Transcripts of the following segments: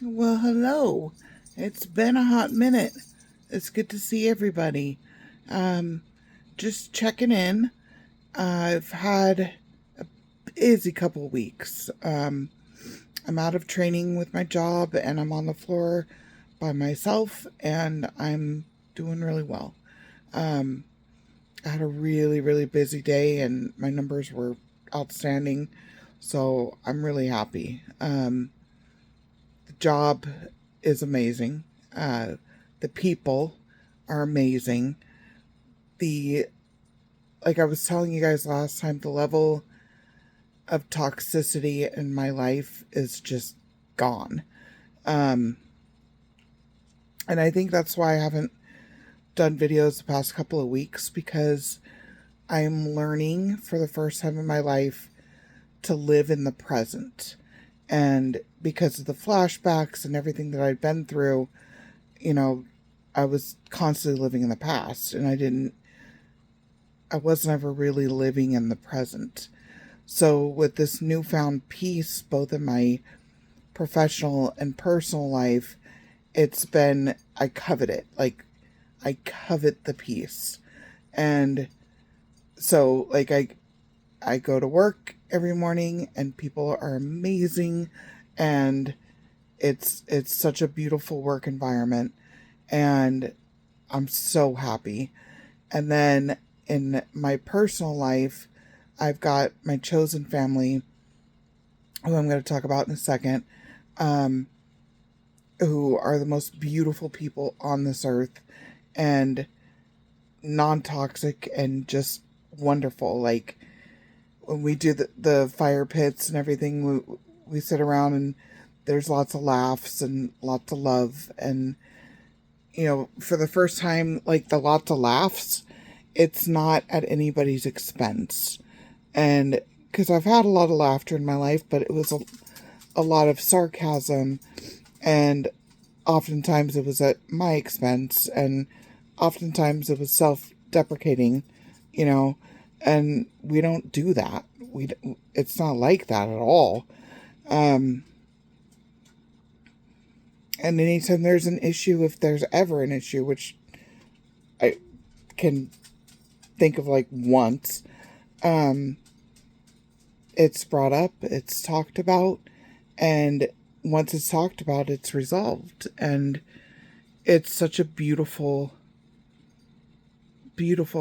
Well, hello. It's been a hot minute. It's good to see everybody. Um, just checking in. I've had a busy couple weeks. I'm out of training with my job and I'm on the floor by myself and I'm doing really well. Um, I had a really busy day and my numbers were outstanding. So I'm really happy. The job is amazing. Uh, the people are amazing. The Like I was telling you guys last time, the level of toxicity in my life is just gone. Um, and I think that's why I haven't done videos the past couple of weeks because I'm learning for the first time in my life to live in the present. And because of the flashbacks and everything that I'd been through, you know, I was constantly living in the past and I wasn't ever really living in the present. So with this newfound peace, both in my professional and personal life, I covet it. Like, I covet the peace. And so, I go to work every morning and people are amazing and it's such a beautiful work environment and I'm so happy. And then in my personal life, I've got my chosen family, who I'm going to talk about in a second, um, who are the most beautiful people on this earth and non toxic and just wonderful. Like when we do the fire pits and everything, we sit around and there's lots of laughs and lots of love. And, for the first time, like the lots of laughs, it's not at anybody's expense. And because I've had a lot of laughter in my life, but it was a lot of sarcasm, and oftentimes it was at my expense, and oftentimes it was self-deprecating, you know, and we don't do that. It's not like that at all. Um, and anytime there's an issue, if there's ever an issue, which I can think of like once, um, it's brought up, it's talked about, and once it's talked about, it's resolved. And it's such a beautiful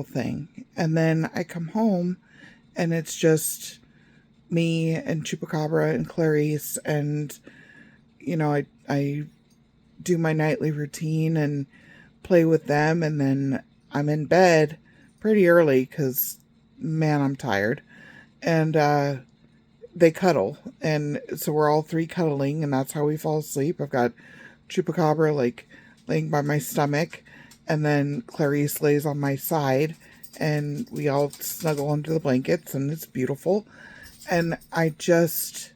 thing. And then I come home and it's just me and Chupacabra and Clarice, and I do my nightly routine and play with them, and then I'm in bed pretty early because, man, I'm tired. And they cuddle, and so we're all three cuddling, and that's how we fall asleep. I've got Chupacabra like laying by my stomach, and then Clarice lays on my side, and we all snuggle under the blankets, and it's beautiful. And I just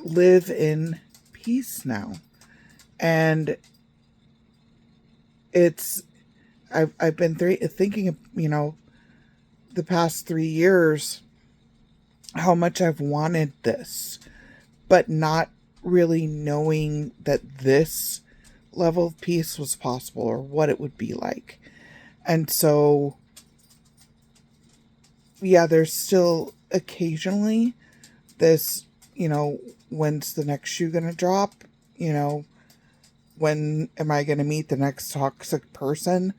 live in peace now. And it's I've been thinking of, the past 3 years, how much I've wanted this, but not really knowing that this level of peace was possible or what it would be like. And so, yeah, there's still occasionally this, when's the next shoe going to drop? You know, when am I going to meet the next toxic person?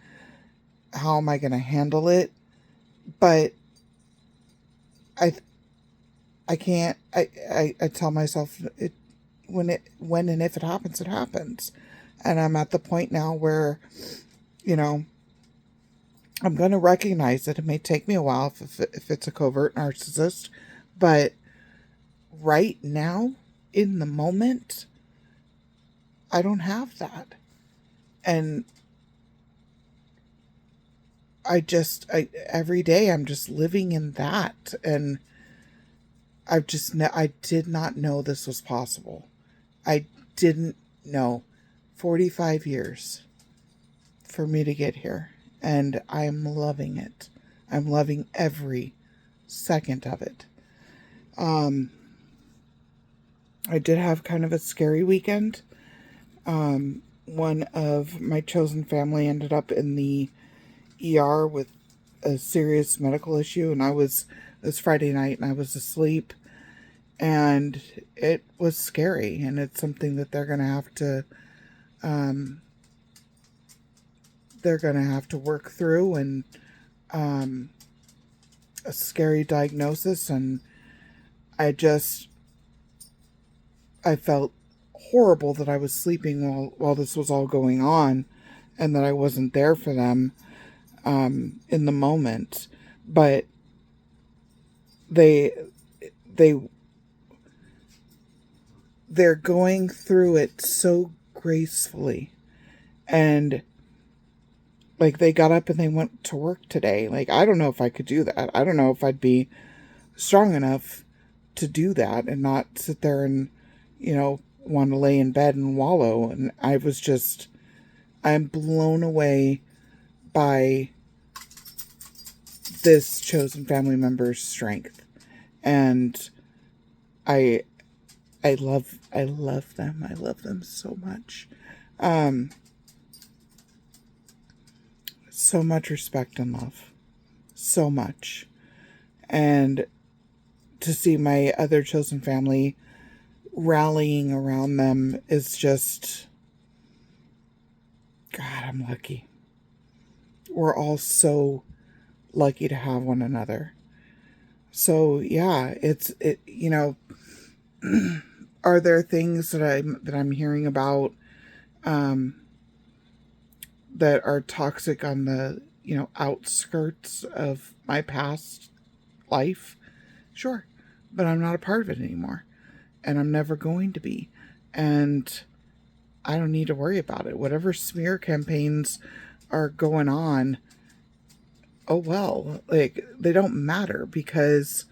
How am I going to handle it? But I I can't I tell myself it when and if it happens, it happens. And I'm at the point now where, you know, I'm going to recognize that it may take me a while if it's a covert narcissist, but right now, in the moment, I don't have that. And every day I'm just living in that. And I did not know this was possible. I didn't know. 45 years for me to get here. And I'm loving it. I'm loving every second of it. Um, I did have kind of a scary weekend. One of my chosen family ended up in the ER with a serious medical issue, and it was Friday night, and I was asleep, and it was scary, and it's something that they're gonna have to work through, and a scary diagnosis, and I felt horrible that I was sleeping while this was all going on, and that I wasn't there for them in the moment. But they're going through it so gracefully, and like, they got up and they went to work today. Like, I don't know if I could do that. I don't know if I'd be strong enough to do that and not sit there and, want to lay in bed and wallow. And I'm blown away by this chosen family member's strength. And I love them. I love them so much. So much respect and love. So much. And to see my other chosen family rallying around them is just, God, I'm lucky. We're all so lucky to have one another. So yeah, are there things that I'm hearing about that are toxic on the, outskirts of my past life? Sure. But I'm not a part of it anymore. And I'm never going to be. And I don't need to worry about it. Whatever smear campaigns are going on, oh well, like, they don't matter, because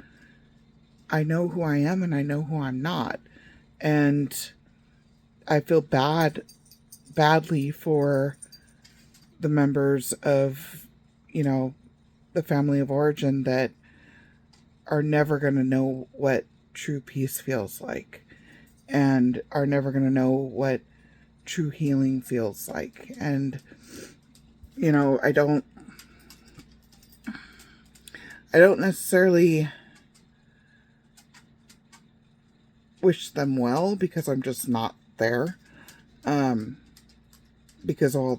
I know who I am and I know who I'm not. And I feel badly for the members of, the family of origin that are never going to know what true peace feels like, and are never going to know what true healing feels like. And, I don't necessarily wish them well, because I'm just not there. Because all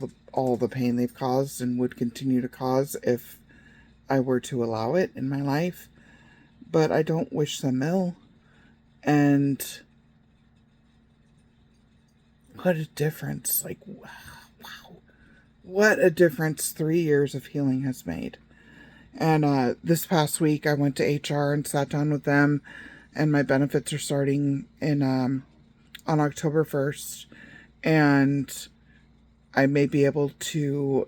the pain they've caused and would continue to cause if I were to allow it in my life. But I don't wish them ill. And what a difference. Like, wow. What a difference 3 years of healing has made. And this past week I went to HR and sat down with them, and my benefits are starting on October 1st. And I may be able to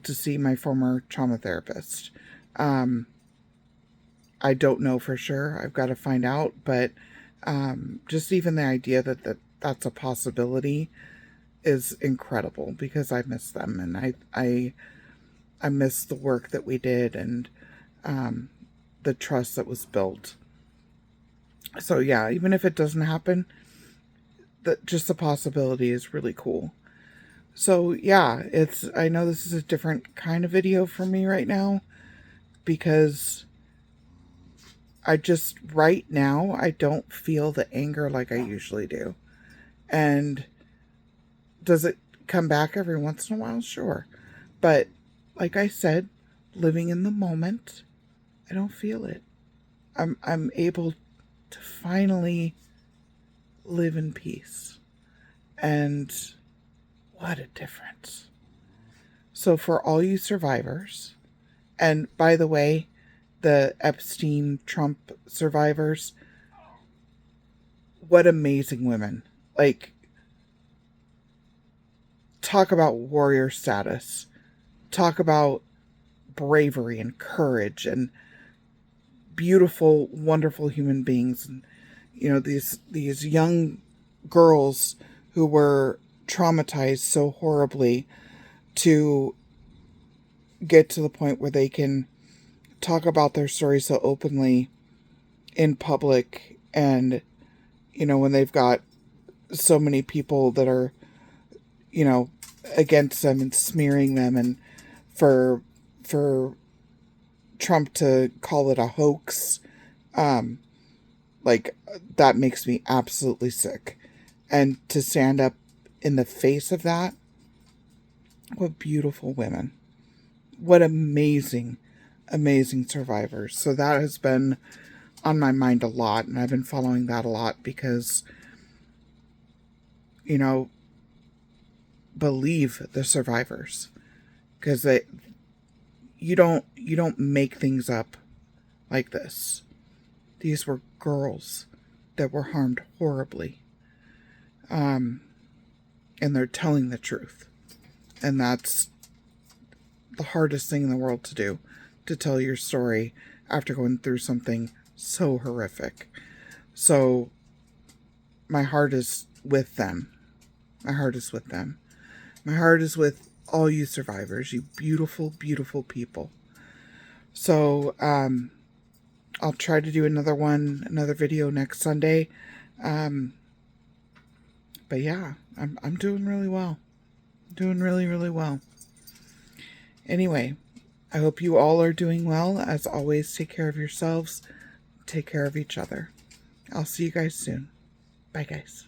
see my former trauma therapist. I don't know for sure. I've got to find out. But just even the idea that that's a possibility is incredible, because I miss them, and I miss the work that we did, and the trust that was built. So yeah, even if it doesn't happen, just the possibility is really cool. So yeah, I know this is a different kind of video for me right now, because right now, I don't feel the anger like I usually do. And does it come back every once in a while? Sure. But like I said, living in the moment, I don't feel it. I'm able to finally live in peace. And what a difference. So for all you survivors, and by the way, the Epstein Trump survivors, what amazing women. Like, talk about warrior status. Talk about bravery and courage and beautiful, wonderful human beings. And, these young girls who were traumatized so horribly to get to the point where they can talk about their story so openly in public and you know, when they've got so many people that are, you know, against them and smearing them, and for Trump to call it a hoax, like, that makes me absolutely sick. And to stand up in the face of that, what beautiful women. What amazing, amazing survivors. So that has been on my mind a lot, and I've been following that a lot because, you know, believe the survivors, because you don't make things up like this. These were girls that were harmed horribly, and they're telling the truth, and that's the hardest thing in the world to do, to tell your story after going through something so horrific. So my heart is with them. My heart is with them. My heart is with all you survivors, you beautiful, beautiful people. So I'll try to do another video next Sunday. But yeah, I'm doing really well. Doing really, really well. Anyway, I hope you all are doing well. As always, take care of yourselves. Take care of each other. I'll see you guys soon. Bye, guys.